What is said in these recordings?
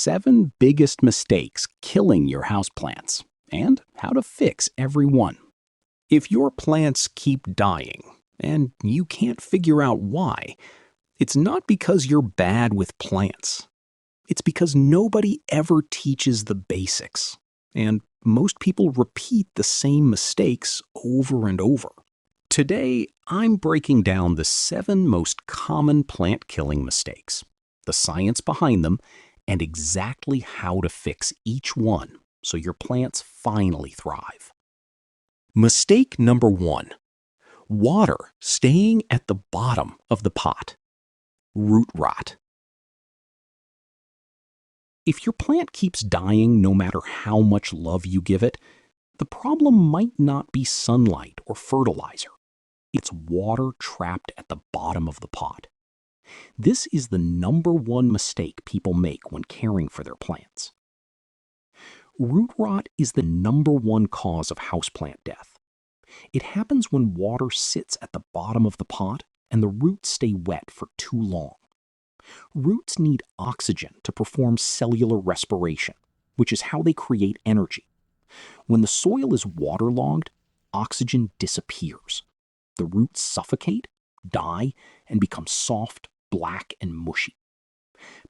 7 biggest mistakes killing your houseplants and how to fix every one. If your plants keep dying and you can't figure out why, it's not because you're bad with plants. It's because nobody ever teaches the basics, and most people repeat the same mistakes over and over. Today, I'm breaking down the 7 most common plant-killing mistakes, the science behind them, and exactly how to fix each one so your plants finally thrive. Mistake number 1. Water staying at the bottom of the pot. Root rot. If your plant keeps dying no matter how much love you give it, the problem might not be sunlight or fertilizer. It's water trapped at the bottom of the pot. This is the number 1 mistake people make when caring for their plants. Root rot is the number 1 cause of houseplant death. It happens when water sits at the bottom of the pot and the roots stay wet for too long. Roots need oxygen to perform cellular respiration, which is how they create energy. When the soil is waterlogged, oxygen disappears. The roots suffocate, die, and become soft, black, and mushy.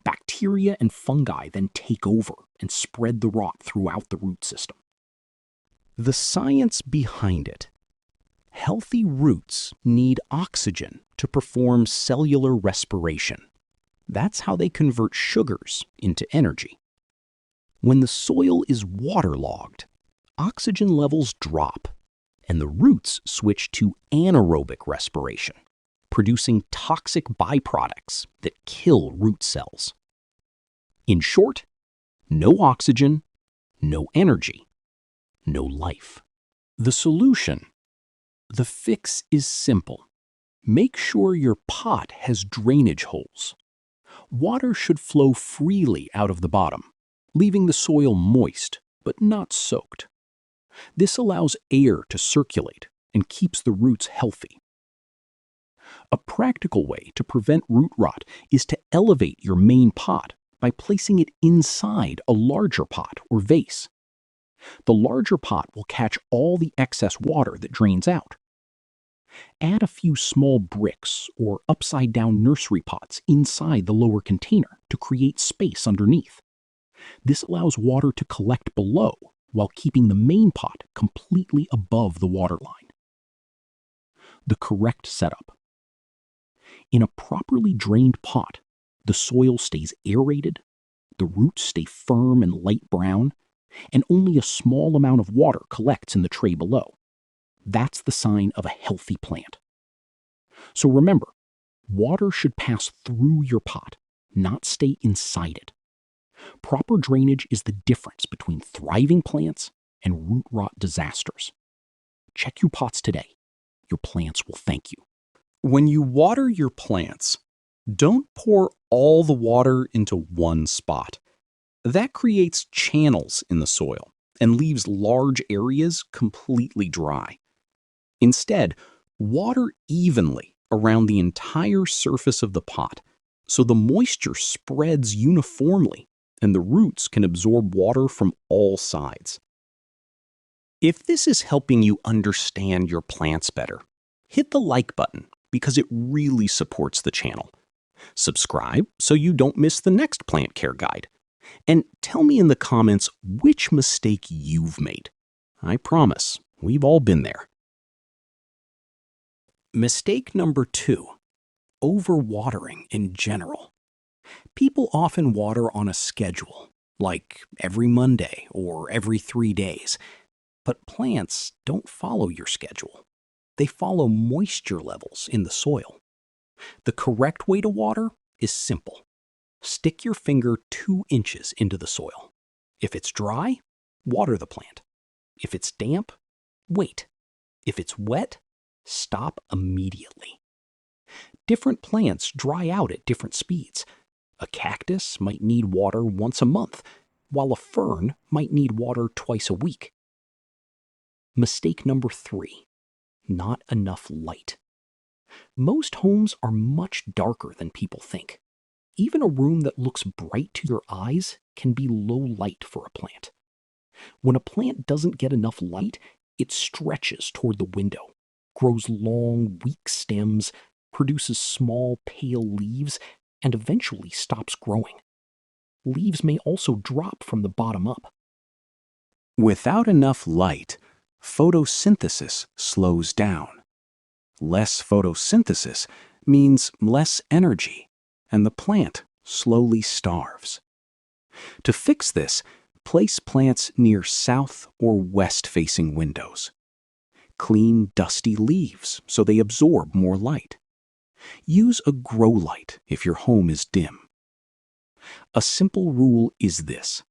Bacteria and fungi then take over and spread the rot throughout the root system. The science behind it. Healthy roots need oxygen to perform cellular respiration. That's how they convert sugars into energy. When the soil is waterlogged, oxygen levels drop, and the roots switch to anaerobic respiration, producing toxic byproducts that kill root cells. In short, no oxygen, no energy, no life. The solution. The fix is simple. Make sure your pot has drainage holes. Water should flow freely out of the bottom, leaving the soil moist but not soaked. This allows air to circulate and keeps the roots healthy. A practical way to prevent root rot is to elevate your main pot by placing it inside a larger pot or vase. The larger pot will catch all the excess water that drains out. Add a few small bricks or upside-down nursery pots inside the lower container to create space underneath. This allows water to collect below while keeping the main pot completely above the water line. The correct setup. In a properly drained pot, the soil stays aerated, the roots stay firm and light brown, and only a small amount of water collects in the tray below. That's the sign of a healthy plant. So remember, water should pass through your pot, not stay inside it. Proper drainage is the difference between thriving plants and root rot disasters. Check your pots today. Your plants will thank you. When you water your plants, don't pour all the water into one spot. That creates channels in the soil and leaves large areas completely dry. Instead, water evenly around the entire surface of the pot so the moisture spreads uniformly and the roots can absorb water from all sides. If this is helping you understand your plants better, hit the like button because it really supports the channel. Subscribe so you don't miss the next plant care guide. And tell me in the comments which mistake you've made. I promise, we've all been there. Mistake number 2. Overwatering in general. People often water on a schedule, like every Monday or every 3 days. But plants don't follow your schedule. They follow moisture levels in the soil. The correct way to water is simple. Stick your finger 2 inches into the soil. If it's dry, water the plant. If it's damp, wait. If it's wet, stop immediately. Different plants dry out at different speeds. A cactus might need water once a month, while a fern might need water twice a week. Mistake number 3. Not enough light. Most homes are much darker than people think. Even a room that looks bright to your eyes can be low light for a plant. When a plant doesn't get enough light, it stretches toward the window, grows long, weak stems, produces small, pale leaves, and eventually stops growing. Leaves may also drop from the bottom up. Without enough light, photosynthesis slows down. Less photosynthesis means less energy, and the plant slowly starves. To fix this, place plants near south or west-facing windows. Clean, dusty leaves so they absorb more light. Use a grow light if your home is dim. A simple rule is this: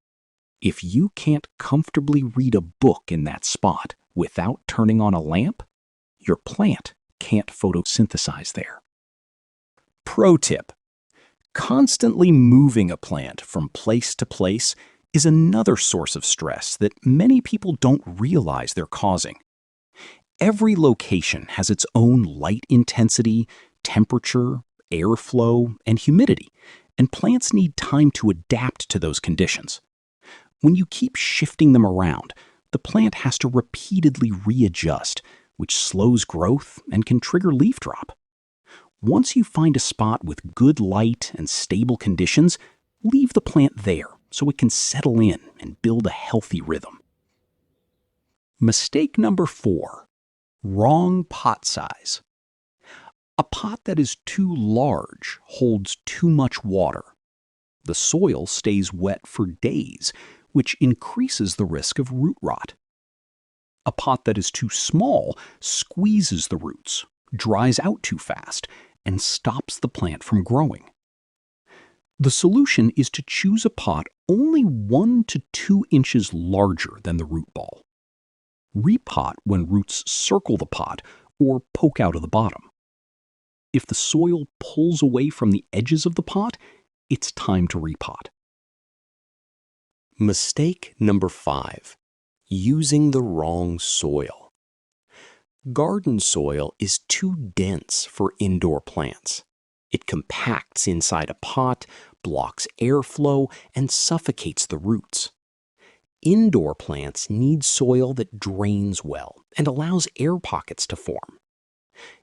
if you can't comfortably read a book in that spot without turning on a lamp, your plant can't photosynthesize there. Pro tip: constantly moving a plant from place to place is another source of stress that many people don't realize they're causing. Every location has its own light intensity, temperature, airflow, and humidity, and plants need time to adapt to those conditions. When you keep shifting them around, the plant has to repeatedly readjust, which slows growth and can trigger leaf drop. Once you find a spot with good light and stable conditions, leave the plant there so it can settle in and build a healthy rhythm. Mistake number 4: wrong pot size. A pot that is too large holds too much water. The soil stays wet for days, which increases the risk of root rot. A pot that is too small squeezes the roots, dries out too fast, and stops the plant from growing. The solution is to choose a pot only 1 to 2 inches larger than the root ball. Repot when roots circle the pot or poke out of the bottom. If the soil pulls away from the edges of the pot, it's time to repot. Mistake number 5: using the wrong soil. Garden soil is too dense for indoor plants. It compacts inside a pot, blocks airflow, and suffocates the roots. Indoor plants need soil that drains well and allows air pockets to form.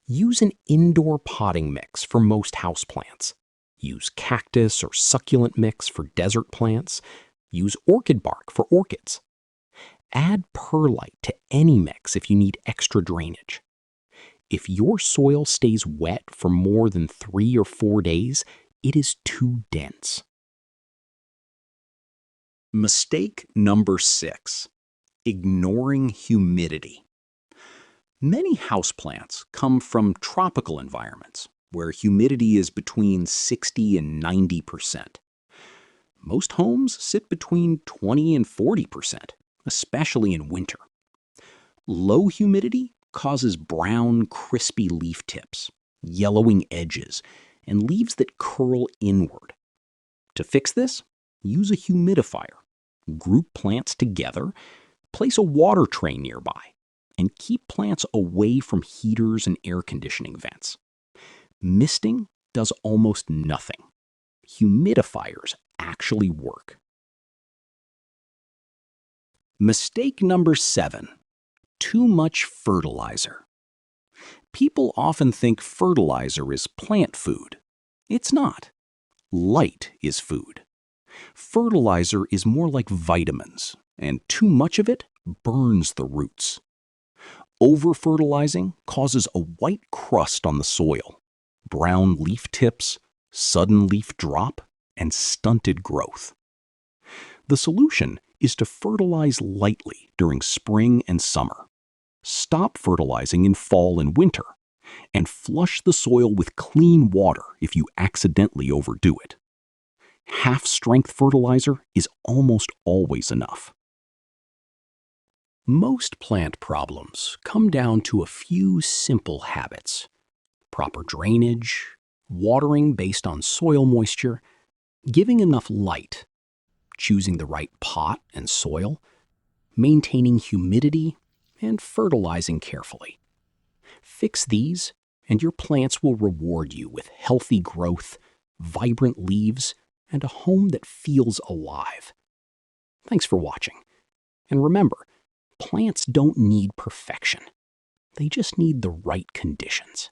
Use an indoor potting mix for most houseplants. Use cactus or succulent mix for desert plants. Use orchid bark for orchids. Add perlite to any mix if you need extra drainage. If your soil stays wet for more than 3 or 4 days, it is too dense. Mistake number 6: ignoring humidity. Many houseplants come from tropical environments where humidity is between 60 and 90%. Most homes sit between 20 and 40%, especially in winter. Low humidity causes brown, crispy leaf tips, yellowing edges, and leaves that curl inward. To fix this, use a humidifier, group plants together, place a water tray nearby, and keep plants away from heaters and air conditioning vents. Misting does almost nothing. Humidifiers actually work. Mistake number 7: too much fertilizer. People often think fertilizer is plant food. It's not. Light is food. Fertilizer is more like vitamins, and too much of it burns the roots. Over-fertilizing causes a white crust on the soil, brown leaf tips, sudden leaf drop, and stunted growth. The solution is to fertilize lightly during spring and summer. Stop fertilizing in fall and winter, and flush the soil with clean water if you accidentally overdo it. Half-strength fertilizer is almost always enough. Most plant problems come down to a few simple habits: proper drainage, watering based on soil moisture, giving enough light, choosing the right pot and soil, maintaining humidity, and fertilizing carefully. Fix these, and your plants will reward you with healthy growth, vibrant leaves, and a home that feels alive. Thanks for watching. And remember, plants don't need perfection. They just need the right conditions.